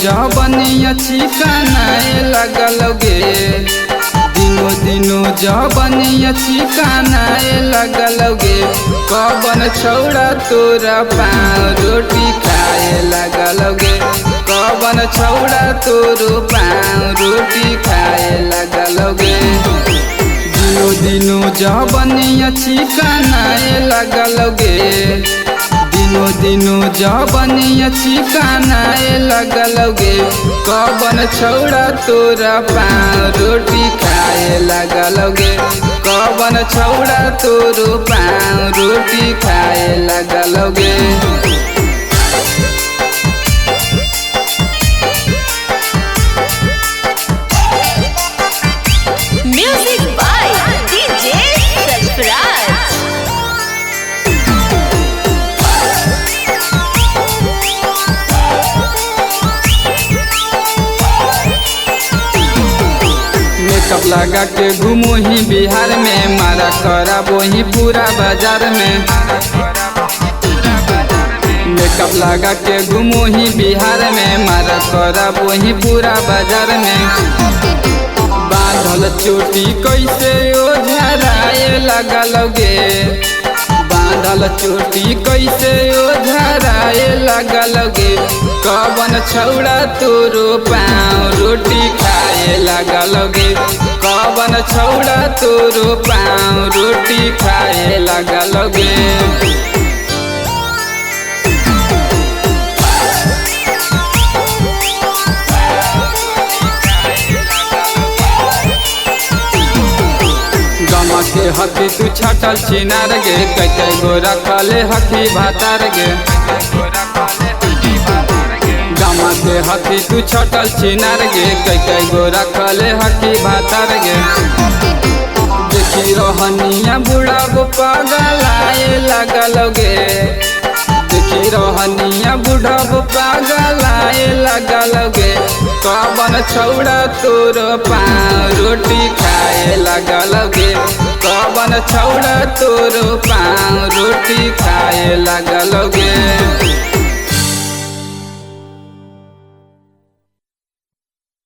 जबनिया चिकनाए लगलोगे, दिनों दिनों जबनिया चिकनाए लगलोगे। कवन छौड़ा तोरा पाँव रोटी खाए लगलोगे, कवन छौड़ा तोरो पाँव रोटी खाए लगलोगे। दिनों दिनों जबनिया चिकनाए लगलोगे, दिनों दिनों जबनिया चिकनाए लगलोगे। कवन छौड़ा तोरा पाँव रोटी खाए लगलोगे, कवन छौड़ा तोरो पाँव रोटी खाए लगलोगे। Music by DJ Sarfraz. Makeup लगा के घूमो ही बिहार में, मारा करा वही पूरा बाजार में। मेकअप लगा के घूमो ही बिहार में, मारा करा वही पूरा बाजार में। बांधल चोटी कैसे ओझराए लगलोगे, बांधल चोटी कैसे ओझराए लगलोगे। कवन छौड़ा तोरो पाँव रोटी खाए लगलोगे, कवन छौड़ा तोरो पाँव रोटी खाए लगलोगे। गमा के हकी तू छटल चिनार गे, कई गो रखले हकी भातार गे। गमा के हकी तू छटल चिनार गे, कई गो रखले हकी भातार गे। देखी रोहनिया बुढ़ा गो पागलाए लगलोगे, देखी रोहनिया बुढ़ा गो पागलाए लगलोगे। कवन छौड़ा तोरो पाँव रोटी खाए लगलोगे, कवन छौड़ा तोरो पाँव रोटी खाए लगलोगे।